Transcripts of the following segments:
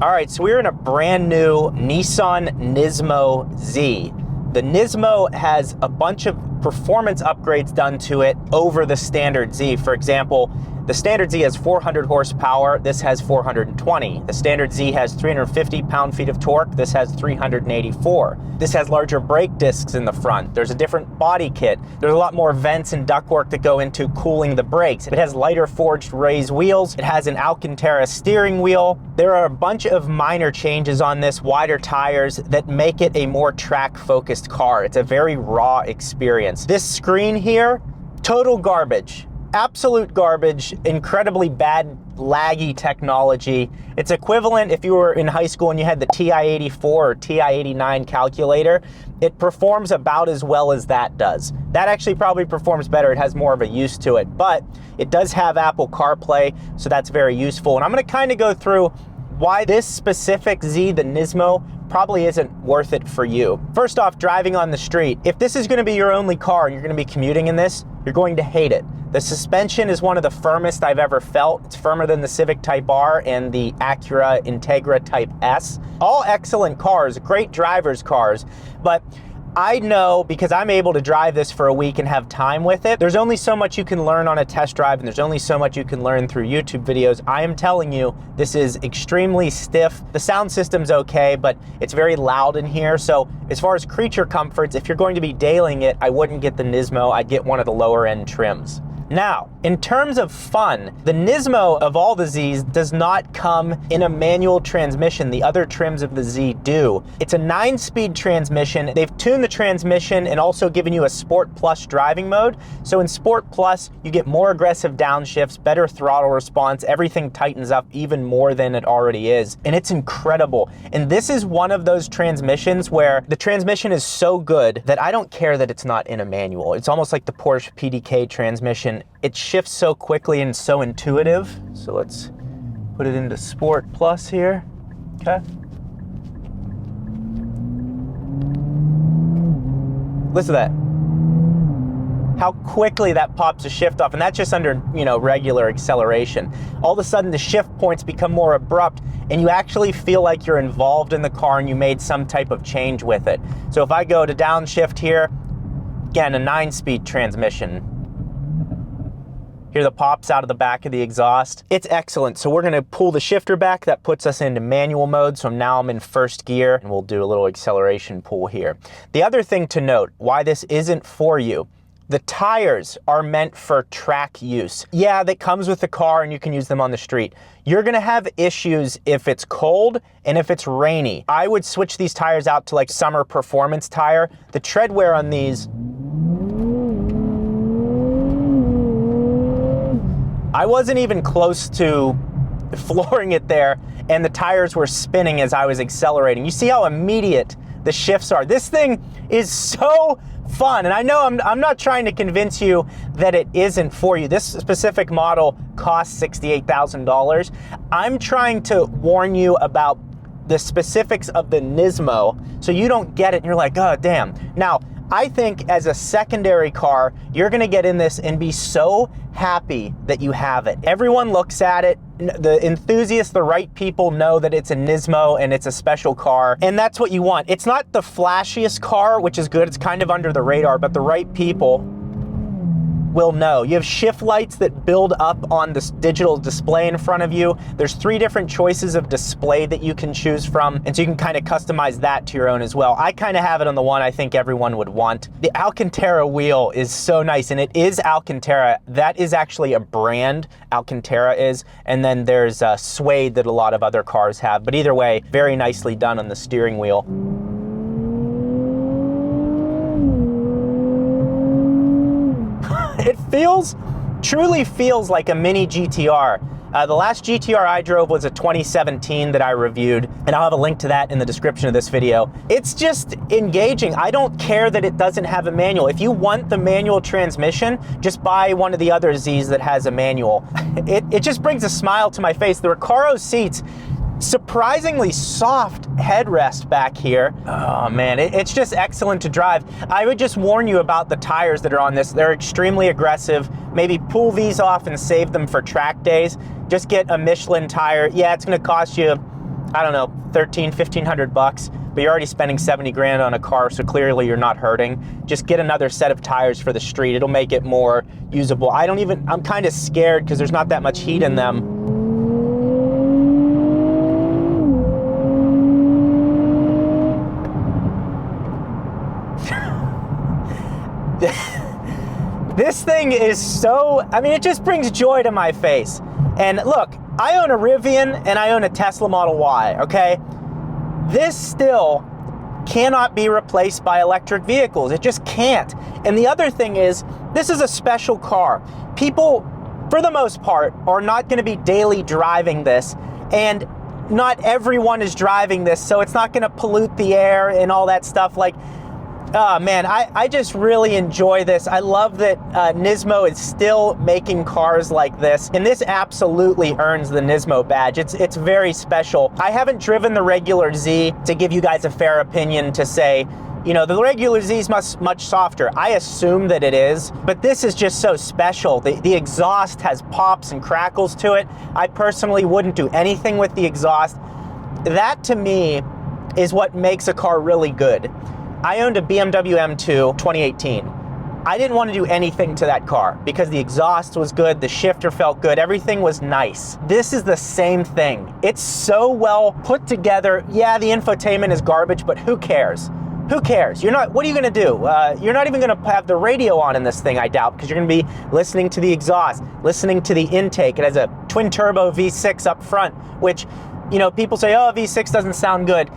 All right, so we're in a brand new Nissan Nismo Z. The Nismo has a bunch of performance upgrades done to it over the standard Z. For example, the standard Z has 400 horsepower, this has 420. The standard Z has 350 pound-feet of torque, this has 384. This has larger brake discs in the front. There's a different body kit. There's a lot more vents and ductwork that go into cooling the brakes. It has lighter forged raised wheels. It has an Alcantara steering wheel. There are a bunch of minor changes on this, wider tires that make it a more track-focused car. It's a very raw experience. This screen here, total garbage. Absolute garbage, incredibly bad, laggy technology. It's equivalent if you were in high school and you had the TI-84 or TI-89 calculator. It performs about as well as that does. That actually probably performs better. It has more of a use to it, but it does have Apple CarPlay, so that's very useful. And I'm gonna kind of go through why this specific Z, the Nismo, probably isn't worth it for you. First off, driving on the street. If this is gonna be your only car and you're gonna be commuting in this, you're going to hate it. The suspension is one of the firmest I've ever felt. It's firmer than the Civic Type R and the Acura Integra Type S. All excellent cars, great drivers' cars, but I know, because I'm able to drive this for a week and have time with it, there's only so much you can learn on a test drive and there's only so much you can learn through YouTube videos. I am telling you, this is extremely stiff. The sound system's okay, but it's very loud in here. So as far as creature comforts, if you're going to be dailying it, I wouldn't get the Nismo, I'd get one of the lower end trims. Now, in terms of fun, the Nismo of all the Zs does not come in a manual transmission. The other trims of the Z do. It's a 9-speed transmission. They've tuned the transmission and also given you a Sport Plus driving mode. So in Sport Plus, you get more aggressive downshifts, better throttle response, everything tightens up even more than it already is. And it's incredible. And this is one of those transmissions where the transmission is so good that I don't care that it's not in a manual. It's almost like the Porsche PDK transmission. It shifts so quickly and so intuitive. So let's put it into Sport Plus here. Okay. Listen to that. How quickly that pops a shift off, and that's just under, regular acceleration. All of a sudden the shift points become more abrupt and you actually feel like you're involved in the car and you made some type of change with it. So if I go to downshift here, again, a 9-speed transmission. Hear the pops out of the back of the exhaust. It's excellent. So we're gonna pull the shifter back. That puts us into manual mode. So now I'm in first gear and we'll do a little acceleration pull here. The other thing to note, why this isn't for you, the tires are meant for track use. Yeah, that comes with the car and you can use them on the street. You're gonna have issues if it's cold and if it's rainy. I would switch these tires out to like summer performance tire. The tread wear on these, I wasn't even close to flooring it there, and the tires were spinning as I was accelerating. You see how immediate the shifts are. This thing is so fun, and I know I'm not trying to convince you that it isn't for you. This specific model costs $68,000. I'm trying to warn you about the specifics of the Nismo so you don't get it and you're like, oh, damn. Now, I think as a secondary car, you're gonna get in this and be so happy that you have it. Everyone looks at it, the enthusiasts, the right people know that it's a Nismo and it's a special car, and that's what you want. It's not the flashiest car, which is good, it's kind of under the radar, but the right people will know. You have shift lights that build up on this digital display in front of you. There's 3 different choices of display that you can choose from, and so you can kind of customize that to your own as well. I kind of have it on the one I think everyone would want. The Alcantara wheel is so nice, and it is Alcantara. That is actually a brand, Alcantara is, and then there's Suede that a lot of other cars have, but either way, very nicely done on the steering wheel. It truly feels like a mini GTR. The last GTR I drove was a 2017 that I reviewed, and I'll have a link to that in the description of this video. It's just engaging. I don't care that it doesn't have a manual. If you want the manual transmission, just buy one of the other Zs that has a manual. It just brings a smile to my face. The Recaro seats, surprisingly soft headrest back here. Oh man, it's just excellent to drive. I would just warn you about the tires that are on this. They're extremely aggressive. Maybe pull these off and save them for track days. Just get a Michelin tire. Yeah, it's gonna cost you I don't know, 13, 1500 bucks, but you're already spending 70 grand on a car, so clearly you're not hurting. Just get another set of tires for the street. It'll make it more usable. I'm kind of scared because there's not that much heat in them. This thing is so, I mean, it just brings joy to my face. And look, I own a Rivian and I own a Tesla Model Y, okay? This still cannot be replaced by electric vehicles. It just can't. And the other thing is, this is a special car. People, for the most part, are not gonna be daily driving this, and not everyone is driving this, so it's not gonna pollute the air and all that stuff. Like, oh man, I just really enjoy this. I love that Nismo is still making cars like this, and this absolutely earns the Nismo badge. It's very special. I haven't driven the regular Z to give you guys a fair opinion to say, you know, the regular Z is much softer. I assume that it is, but this is just so special. The exhaust has pops and crackles to it. I personally wouldn't do anything with the exhaust. That to me is what makes a car really good. I owned a BMW M2 2018. I didn't want to do anything to that car because the exhaust was good, the shifter felt good, everything was nice. This is the same thing. It's so well put together. Yeah, the infotainment is garbage, but who cares? Who cares? What are you gonna do? You're not even gonna have the radio on in this thing, I doubt, because you're gonna be listening to the exhaust, listening to the intake. It has a twin turbo V6 up front, which, you know, people say, oh, V6 doesn't sound good.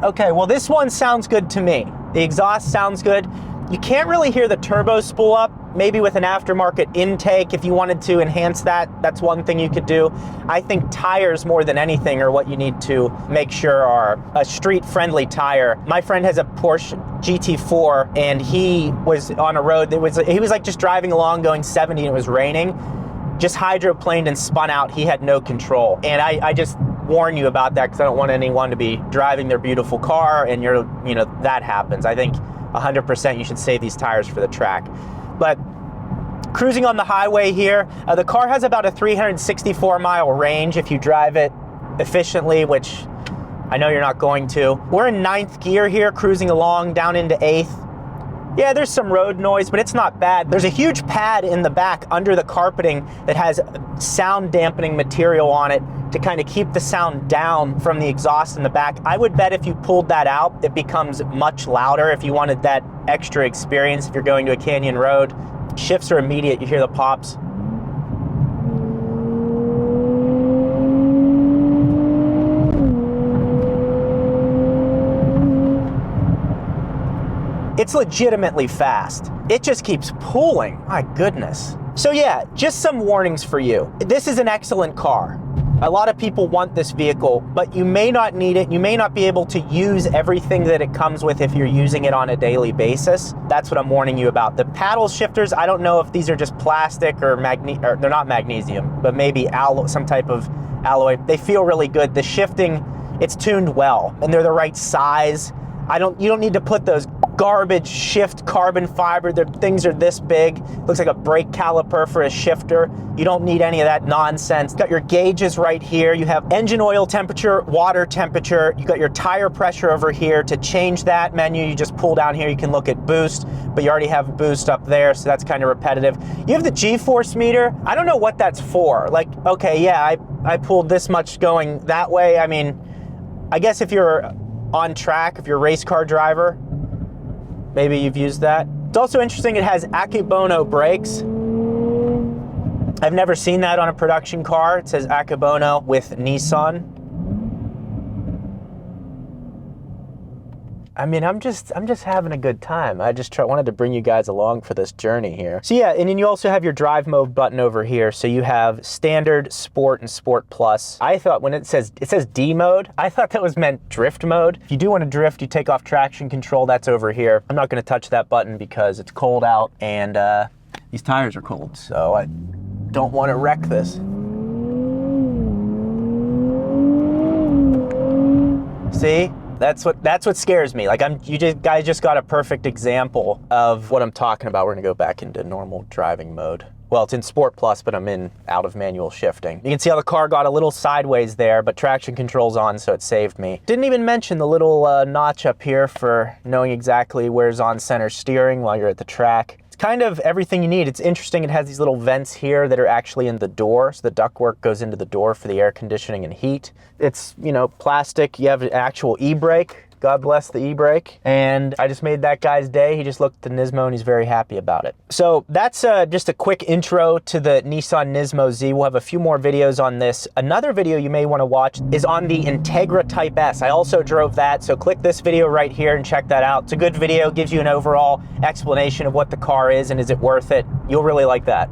Okay, well, this one sounds good to me. The exhaust sounds good. You can't really hear the turbo spool up. Maybe with an aftermarket intake, if you wanted to enhance that, that's one thing you could do. I think tires more than anything are what you need to make sure are a street-friendly tire. My friend has a Porsche GT4, and he was on a road he was like just driving along going 70 and it was raining, just hydroplaned and spun out. He had no control. And I just warn you about that because I don't want anyone to be driving their beautiful car and that happens. I think 100% you should save these tires for the track. But cruising on the highway here, the car has about a 364-mile range if you drive it efficiently, which I know you're not going to. We're in 9th gear here, cruising along down into 8th. Yeah, there's some road noise, but it's not bad. There's a huge pad in the back under the carpeting that has sound dampening material on it to kind of keep the sound down from the exhaust in the back. I would bet if you pulled that out, it becomes much louder if you wanted that extra experience if you're going to a canyon road. Shifts are immediate, you hear the pops. It's legitimately fast. It just keeps pulling, my goodness. So yeah, just some warnings for you. This is an excellent car. A lot of people want this vehicle, but you may not need it. You may not be able to use everything that it comes with if you're using it on a daily basis. That's what I'm warning you about. The paddle shifters, I don't know if these are just plastic or they're not magnesium, but maybe some type of alloy. They feel really good. The shifting, it's tuned well, and they're the right size. You don't need to put those garbage shift carbon fiber. Their things are this big. Looks like a brake caliper for a shifter. You don't need any of that nonsense. Got your gauges right here. You have engine oil temperature, water temperature. You got your tire pressure over here. To change that menu, you just pull down here. You can look at boost, but you already have boost up there, so that's kind of repetitive. You have the G-force meter. I don't know what that's for. Like, okay, yeah, I pulled this much going that way. I mean, I guess if you're on track, if you're a race car driver, maybe you've used that. It's also interesting, it has Akebono brakes. I've never seen that on a production car. It says Akebono with Nissan. I mean, I'm just having a good time. I just wanted to bring you guys along for this journey here. So yeah, and then you also have your drive mode button over here. So you have standard, sport, and sport plus. I thought when it says D mode, I thought that was meant drift mode. If you do want to drift, you take off traction control, that's over here. I'm not gonna touch that button because it's cold out and these tires are cold. So I don't want to wreck this. See? That's what scares me. Like guys just got a perfect example of what I'm talking about. We're gonna go back into normal driving mode. Well, it's in Sport Plus, but I'm in out of manual shifting. You can see how the car got a little sideways there, but traction control's on, so it saved me. Didn't even mention the little notch up here for knowing exactly where's on center steering while you're at the track. It's kind of everything you need. It's interesting, it has these little vents here that are actually in the door, so the ductwork goes into the door for the air conditioning and heat. It's, you know, plastic. You have an actual e-brake. God bless the e-brake. And I just made that guy's day. He just looked at the Nismo and he's very happy about it. So that's just a quick intro to the Nissan Nismo Z. We'll have a few more videos on this. Another video you may want to watch is on the Integra Type S. I also drove that, so click this video right here and check that out. It's a good video, gives you an overall explanation of what the car is and is it worth it. You'll really like that.